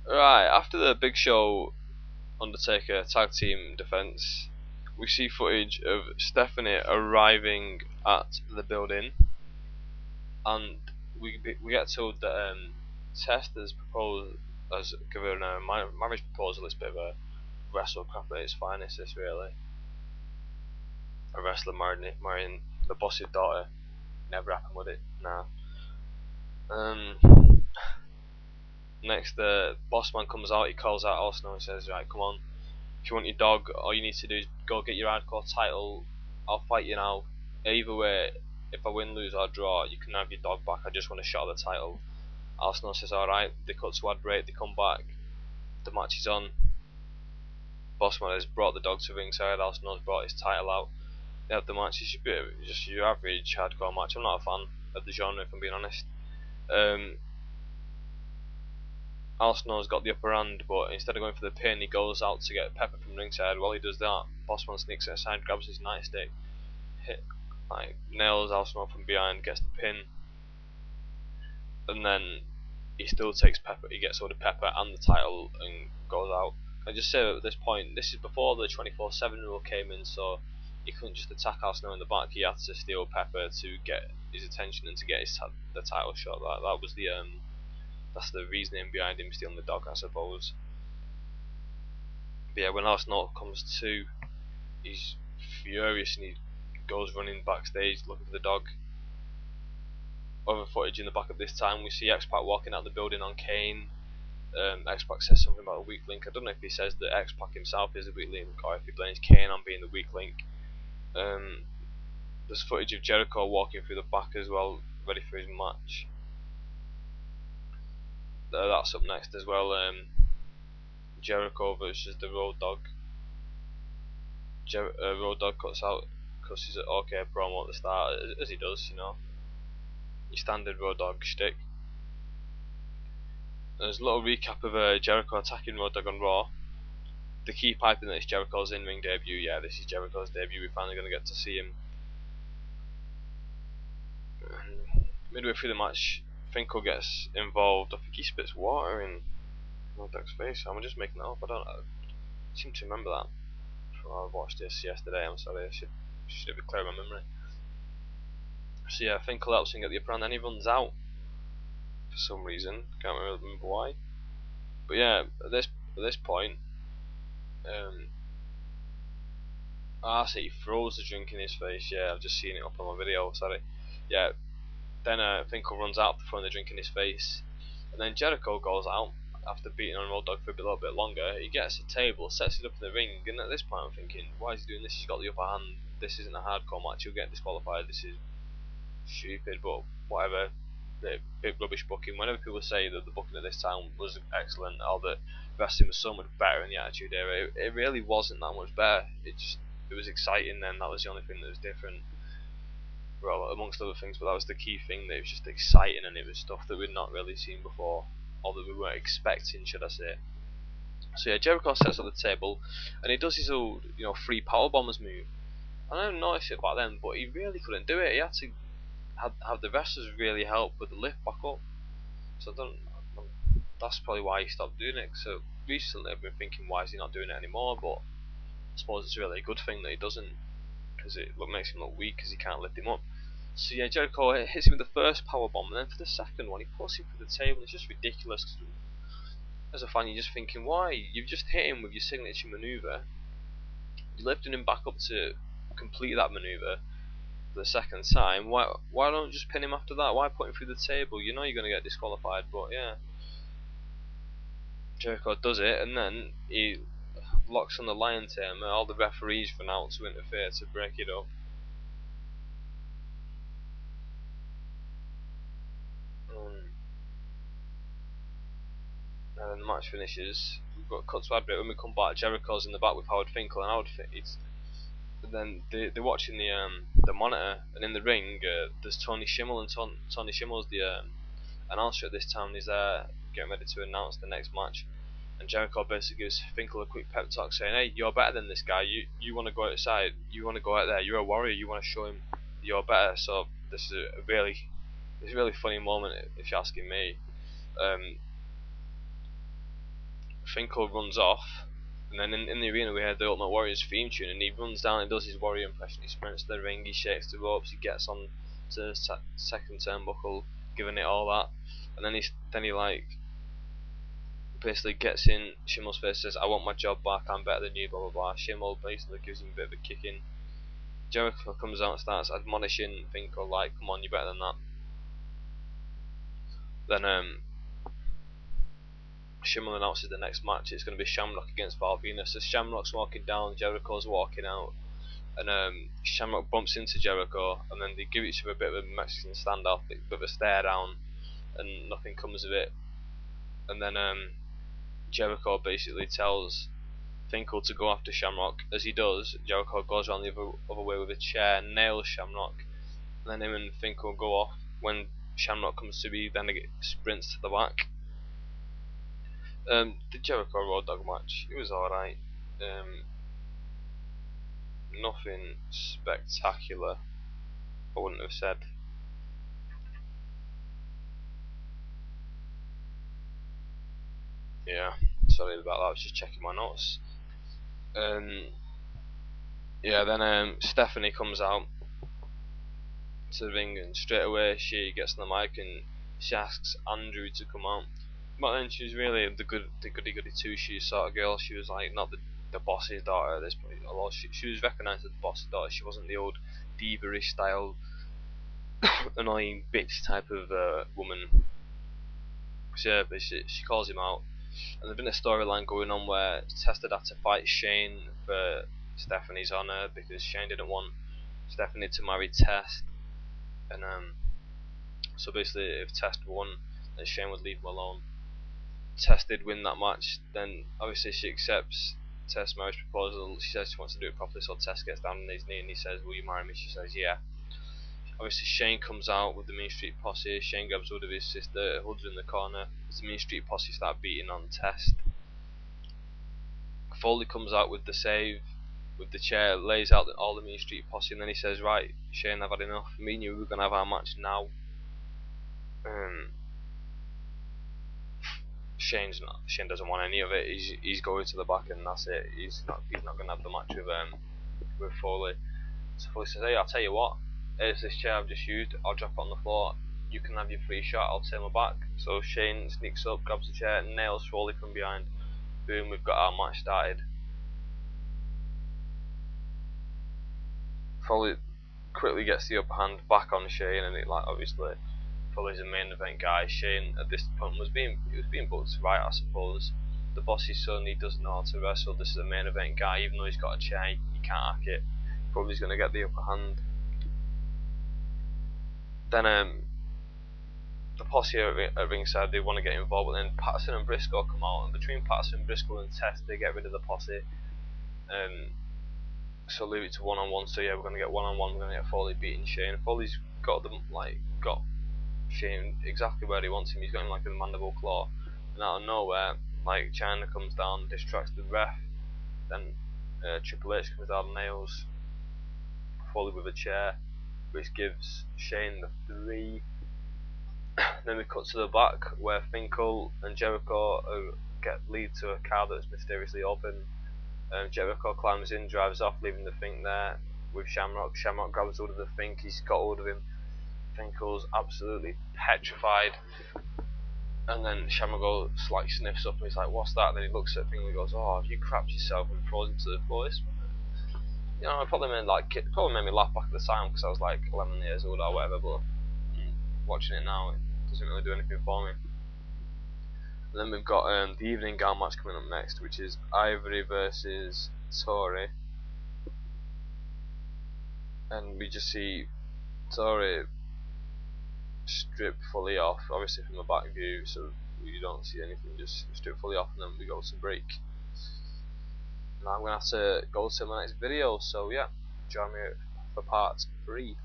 Right, after the Big Show Undertaker tag team defense, we see footage of Stephanie arriving at the building, and we get told that Test has given a marriage proposal. It's a bit of a wrestle crap at its finest. This really, a wrestler marrying the boss's daughter. Never happened, would it? Nah. Next, the Bossman comes out. He calls out Arsenal and says, "Right, come on. If you want your dog, all you need to do is go get your hardcore title. I'll fight you now. Either way, if I win, lose, or draw, you can have your dog back. I just want a shot at the title." Arsenal says, "Alright." They cut to ad break. They come back. The match is on. Bossman has brought the dog to ringside. Arsenal has brought his title out. They have the match. It's just your average hardcore match. I'm not a fan of the genre, if I'm being honest. Arsenal's got the upper hand, but instead of going for the pin, he goes out to get Pepper from ringside. While he does that, Bossman sneaks aside, grabs his nightstick, nails Arsenal from behind, gets the pin, and then he still takes Pepper. He gets hold of Pepper and the title and goes out. I just say at this point, this is before the 24/7 rule came in, so he couldn't just attack Arsenal in the back. He had to steal Pepper to get his attention and to get the title shot. That was that's the reasoning behind him stealing the dog, I suppose. But yeah, when Arsenal comes to, he's furious and he goes running backstage looking for the dog. Other footage in the back at this time, we see X-Pac walking out the building on Kane. X-Pac says something about a weak link. I don't know if he says that X-Pac himself is a weak link or if he blames Kane on being the weak link. There's footage of Jericho walking through the back as well, ready for his match. That's up next as well. Jericho versus the Roadogg. Roadogg cuts his OK promo at the start, as he does, you know. Your standard Roadogg shtick. There's a little recap of Jericho attacking Roadogg on Raw. The key piping that it's Jericho's in-ring debut. Yeah, this is Jericho's debut. We're finally going to get to see him. Midway through the match, Finkel gets involved. I think he spits water in Rodogg's face. I'm just making that up. I don't know. I seem to remember that. I watched this yesterday. I'm sorry. I should have it clear in my memory. So yeah, Finkel helps him get the upper hand, and he runs out for some reason. Can't remember why. But yeah, at this point, I see he throws the drink in his face. Yeah, I've just seen it up on my video. Sorry. Yeah. Then Finkel runs out after throwing the drink in his face, and then Jericho goes out after beating on Roadogg for a little bit longer. He gets a table, sets it up in the ring, and at this point I'm thinking, why is he doing this? He's got the upper hand. This isn't a hardcore match. He'll get disqualified. This is stupid, but whatever. Bit rubbish booking. Whenever people say that the booking at this time was excellent, or that wrestling was so much better in the Attitude Era, it really wasn't that much better. It was exciting then. That was the only thing that was different. Well, amongst other things, but that was the key thing. That it was just exciting, and it was stuff that we'd not really seen before, or that we weren't expecting, should I say. So yeah, Jericho sets up the table, and he does his old, free power bombers move. I didn't notice it back then, but he really couldn't do it. He had to have the wrestlers really help with the lift back up. So that's probably why he stopped doing it. So recently I've been thinking, why is he not doing it anymore? But I suppose it's really a good thing that he doesn't, because it makes him look weak because he can't lift him up. So yeah, Jericho hits him with the first power bomb, and then for the second one he puts him through the table. It's just ridiculous. Cause as a fan, you're just thinking, why? You've just hit him with your signature maneuver. You're lifting him back up to complete that maneuver for the second time. Why don't you just pin him after that? Why put him through the table? You know you're going to get disqualified, but yeah. Jericho does it, and then he locks on the lion tamer. All the referees run out to interfere to break it up. And then the match finishes. We've got cut to ad break. When we come back, Jericho's in the back with Howard Finkel, and Howard then they're watching the monitor, and in the ring there's Tony Schimmel, and Tony Schimmel's the announcer at this time. He's there getting ready to announce the next match, and Jericho basically gives Finkel a quick pep talk saying, hey, you're better than this guy. You want to go outside, you want to go out there, you're a warrior, you want to show him you're better. So this is a really funny moment if you're asking me. Finkel runs off, and then in the arena we heard the Ultimate Warrior's theme tune, and he runs down and does his warrior impression. He sprints to the ring, he shakes the ropes, he gets on to the second turnbuckle, giving it all that, and then he like basically gets in Schimmel's face, says, "I want my job back, I'm better than you," blah blah blah. Schimmel basically gives him a bit of a kick in. Jericho comes out and starts admonishing Finkel like, "Come on, you're better than that." Then Schimmel announces the next match. It's going to be Shamrock against Val Venus. As Shamrock's walking down, Jericho's walking out, and Shamrock bumps into Jericho, and then they give each other a bit of a Mexican standoff, a bit of a stare down, and nothing comes of it. And then Jericho basically tells Finkel to go after Shamrock. As he does, Jericho goes around the other way with a chair, nails Shamrock, and then him and Finkel go off. When Shamrock comes to be, then he sprints to the back. The Jericho Roadogg match, it was alright. Nothing spectacular, I wouldn't have said. Yeah, sorry about that, I was just checking my notes. Yeah, then Stephanie comes out to the ring, and straight away she gets on the mic and she asks Andrew to come out. But then she was really the goody two shoes sort of girl. She was like not the boss's daughter at this point. Although she was recognised as the boss's daughter, she wasn't the old diva-ish style annoying bitch type of woman. So yeah, but she calls him out, and there's been a storyline going on where Test had to fight Shane for Stephanie's honour because Shane didn't want Stephanie to marry Test, and so basically if Test won, then Shane would leave him alone. Test did win that match, then obviously she accepts Test's marriage proposal. She says she wants to do it properly, so Test gets down on his knee and he says, "Will you marry me?" She says, "Yeah." Obviously Shane comes out with the Mean Street Posse. Shane grabs hold of his sister, holds her in the corner as the Mean Street Posse start beating on Test. Foley comes out with the save, with the chair, lays out all the Mean Street Posse, and then he says, "Right, Shane, I've had enough. Me and you, we're going to have our match now." Shane doesn't want any of it. He's going to the back and that's it. He's not going to have the match with Foley. So Foley says, "Hey, I'll tell you what. Here's this chair I've just used. I'll drop it on the floor. You can have your free shot. I'll take my back." So Shane sneaks up, grabs the chair, nails Foley from behind. Boom, we've got our match started. Foley quickly gets the upper hand back on Shane, and obviously Foley's a main event guy. Shane at this point was being booked right, I suppose. The boss's son, he doesn't know how to wrestle. This is a main event guy, even though he's got a chair, he can't hack it. Probably going to get the upper hand. Then the posse at ringside, they want to get involved, but then Patterson and Briscoe come out, and between Patterson, Briscoe and Test, they get rid of the posse. So leave it to one-on-one. So yeah, we're going to get one-on-one. We're going to get Foley beating Shane. Foley's got Shane exactly where he wants him. He's got him like a mandible claw, and out of nowhere, China comes down, distracts the ref. Then Triple H comes down and nails Foley with a chair, which gives Shane the 3. Then we cut to the back where Finkel and Jericho lead to a car that's mysteriously open. Jericho climbs in, drives off, leaving the Fink there with Shamrock. Shamrock grabs hold of the Fink, he's got hold of him. Finkel's absolutely petrified, and then Shamrock sniffs up and he's like, "What's that?" And then he looks at Finkel and goes, "Oh, have you crapped yourself?" and throws him to the floor. You know, it probably made me laugh back at the time because I was like 11 years old or whatever, but watching it now, it doesn't really do anything for me. And then we've got the evening gown match coming up next, which is Ivory versus Tori. And we just see Tori strip fully off, obviously from a back view, so you don't see anything, just strip fully off, and then we go to break. Now I'm going to have to go to my next video, so yeah, join me for part 3.